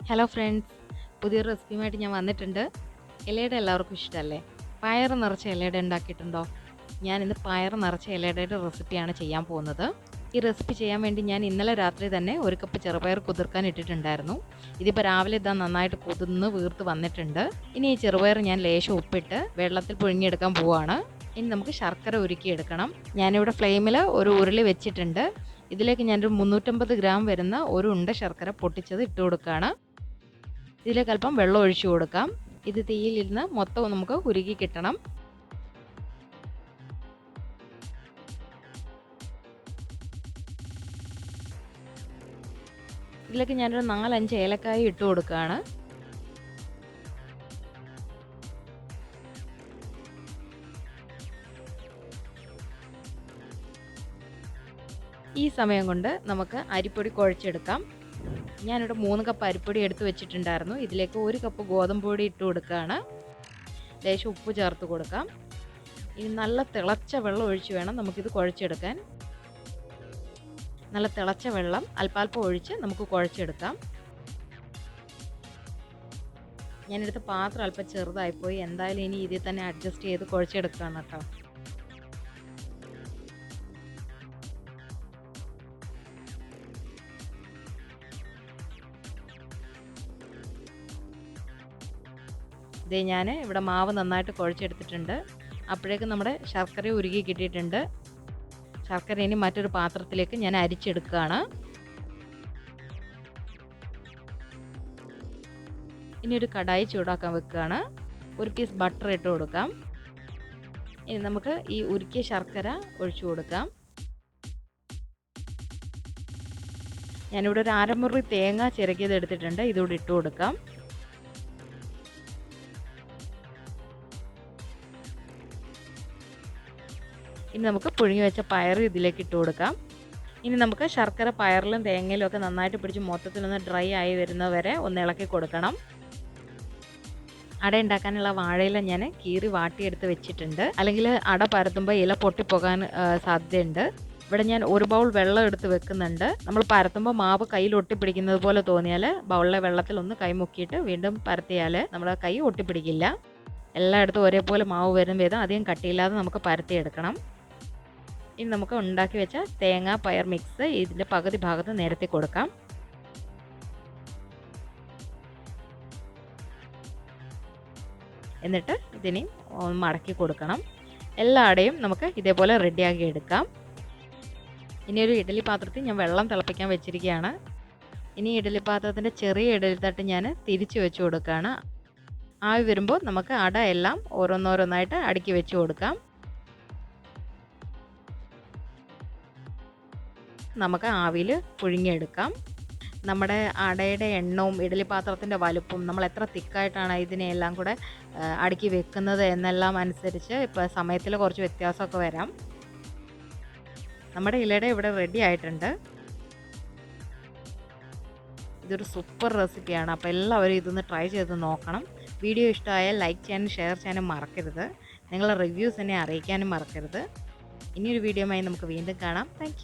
Hello friends, പുതിയൊരു റെസിപ്പിയുമായിട്ട് ഞാൻ വന്നിട്ടുണ്ട്. ഇലയട എല്ലാവർക്കും ഇഷ്ടമല്ലേ? പയർ നിറച്ച ഇലയട ഉണ്ടാക്കിയിട്ടുണ്ടോ? ഞാനിന്ന് പയർ നിറച്ച ഇലയടയുടെ റെസിപ്പിയാണ് ചെയ്യാൻ പോകുന്നത്. ഈ റെസിപ്പി ചെയ്യാൻ വേണ്ടി ഞാൻ ഇന്നലെ രാത്രി തന്നെ ഒരു കപ്പ് ചെറുപയർ കുതിർക്കാൻ ഇട്ടിട്ടുണ്ടായിരുന്നു. ഇതിപ്പോൾ രാവിലെ ഇതാ നന്നായിട്ട് കുതിർന്ന് വീർത്ത് വന്നിട്ടുണ്ട്. ഇനി ഈ ചെറുപയർ ഞാൻ ലേശം ഉപ്പിട്ട് വെള്ളത്തിൽ പുഴുങ്ങിയെടുക്കാൻ പോവുകയാണ്. ഇനി നമുക്ക് ശർക്കര ഉരുക്കിയെടുക്കണം. ഞാനിവിടെ ഫ്ലെയിമിൽ ഒരു ഉരുളി വെച്ചിട്ടുണ്ട്. ഇതിലേക്ക് ഞാനൊരു 350 ഗ്രാം വരുന്ന ഒരു ഉണ്ട ശർക്കര പൊട്ടിച്ചത് ഇട്ട് കൊടുക്കുകയാണ്. ഇതിലേക്ക് അല്പം വെള്ളം ഒഴിച്ചു കൊടുക്കാം. ഇത് തീയിലിരുന്ന് മൊത്തം നമുക്ക് ഉരുകി കിട്ടണം. ഇതിലേക്ക് ഞാനൊരു 4-5 ഏലക്കായ ഇട്ട് കൊടുക്കുകയാണ്. ഈ സമയം കൊണ്ട് നമുക്ക് അരിപ്പൊടി കുഴച്ചെടുക്കാം. ഞാനിവിടെ 3 കപ്പ് അരിപ്പൊടി എടുത്ത് വെച്ചിട്ടുണ്ടായിരുന്നു. ഇതിലേക്ക് 1 കപ്പ് ഗോതമ്പ് പൊടി ഇട്ട് കൊടുക്കുകയാണ്. ലേശം ഉപ്പ് ചേർത്ത് കൊടുക്കാം. ഇനി നല്ല തിളച്ച വെള്ളം ഒഴിച്ച് വേണം നമുക്കിത് കുഴച്ചെടുക്കാൻ. നല്ല തിളച്ച വെള്ളം അല്പാൽപ്പം ഒഴിച്ച് നമുക്ക് കുഴച്ചെടുക്കാം. ഞാനെടുത്ത പാത്രം അല്പം ചെറുതായിപ്പോയി. എന്തായാലും ഇനി ഇതിൽ തന്നെ അഡ്ജസ്റ്റ് ചെയ്ത് കുഴച്ചെടുക്കുകയാണ് കേട്ടോ. ഇതേ ഞാൻ ഇവിടെ മാവ് നന്നായിട്ട് കുഴച്ചെടുത്തിട്ടുണ്ട്. അപ്പോഴേക്കും നമ്മുടെ ശർക്കര ഉരുകി കിട്ടിയിട്ടുണ്ട്. ശർക്കര ഇനി മറ്റൊരു പാത്രത്തിലേക്ക് ഞാൻ അരിച്ചെടുക്കുകയാണ്. ഇനി ഒരു കടായി ചൂടാക്കാൻ വെക്കുകയാണ്. ഒരു പീസ് ബട്ടർ ഇട്ട് കൊടുക്കാം. ഇനി നമുക്ക് ഈ ഉരുക്കിയ ശർക്കര ഒഴിച്ചു കൊടുക്കാം. ഞാനിവിടെ ഒരു അരമുറി തേങ്ങ ചിരകിയത് എടുത്തിട്ടുണ്ട്. ഇതുകൂടി ഇട്ട് കൊടുക്കാം. ഇനി നമുക്ക് പുഴുങ്ങി വെച്ച പയർ ഇതിലേക്ക് ഇട്ട് കൊടുക്കാം. ഇനി നമുക്ക് ശർക്കര പയറിലും തേങ്ങയിലും ഒക്കെ നന്നായിട്ട് പിടിച്ച് മൊത്തത്തിലൊന്ന് ഡ്രൈ ആയി വരുന്നവരെ ഒന്ന് ഇളക്കി കൊടുക്കണം. അട ഉണ്ടാക്കാനുള്ള വാഴയില ഞാൻ കീറി വാട്ടിയെടുത്ത് വെച്ചിട്ടുണ്ട്. അല്ലെങ്കിൽ അട പരത്തുമ്പോൾ ഇല പൊട്ടിപ്പോകാൻ സാധ്യതയുണ്ട്. ഇവിടെ ഞാൻ ഒരു ബൗൾ വെള്ളം എടുത്ത് വെക്കുന്നുണ്ട്. നമ്മൾ പരത്തുമ്പോൾ മാവ് കയ്യിൽ ഒട്ടിപ്പിടിക്കുന്നത് പോലെ തോന്നിയാൽ ബൗളിലെ വെള്ളത്തിൽ ഒന്ന് കൈ മുക്കിയിട്ട് വീണ്ടും പരത്തിയാൽ നമ്മുടെ കൈ ഒട്ടിപ്പിടിക്കില്ല. എല്ലായിടത്തും ഒരേപോലെ മാവ് വരും വിധം അധികം കട്ടിയില്ലാതെ നമുക്ക് പരത്തിയെടുക്കണം. ഇനി നമുക്ക് ഉണ്ടാക്കി വെച്ച തേങ്ങ പയർ മിക്സ് ഇതിൻ്റെ പകുതി ഭാഗത്ത് നിരത്തി കൊടുക്കാം. എന്നിട്ട് ഇതിനെ മടക്കി കൊടുക്കണം. എല്ലാ അടയും നമുക്ക് ഇതേപോലെ റെഡിയാക്കി എടുക്കാം. ഇനി ഒരു ഇഡ്ഡലി പാത്രത്തിൽ ഞാൻ വെള്ളം തിളപ്പിക്കാൻ വെച്ചിരിക്കുകയാണ്. ഇനി ഇഡ്ഡലി പാത്രത്തിൻ്റെ ചെറിയ ഇഡ്ഡലി തട്ട് ഞാൻ തിരിച്ചു വെച്ച് കൊടുക്കുകയാണ്. ആവി വരുമ്പോൾ നമുക്ക് അട എല്ലാം ഓരോന്നോരോന്നായിട്ട് അടുക്കി വെച്ച് കൊടുക്കാം. നമുക്ക് ആവിയിൽ പുഴുങ്ങിയെടുക്കാം. നമ്മുടെ അടയുടെ എണ്ണവും ഇഡ്ഡലി പാത്രത്തിൻ്റെ വലുപ്പവും നമ്മൾ എത്ര തിക്കായിട്ടാണ് ഇതിനെല്ലാം കൂടെ അടുക്കി വെക്കുന്നത് എന്നെല്ലാം അനുസരിച്ച് ഇപ്പോൾ സമയത്തിൽ കുറച്ച് വ്യത്യാസമൊക്കെ വരാം. നമ്മുടെ ഇലയുടെ ഇവിടെ റെഡി ആയിട്ടുണ്ട്. ഇതൊരു സൂപ്പർ റെസിപ്പിയാണ്. അപ്പോൾ എല്ലാവരും ഇതൊന്ന് ട്രൈ ചെയ്ത് നോക്കണം. വീഡിയോ ഇഷ്ടമായാൽ ലൈക്ക് ചെയ്യാനും ഷെയർ ചെയ്യാനും മറക്കരുത്. നിങ്ങളുടെ റിവ്യൂസ് എന്നെ അറിയിക്കാനും മറക്കരുത്. ഇനിയൊരു വീഡിയോയുമായി നമുക്ക് വീണ്ടും കാണാം. താങ്ക്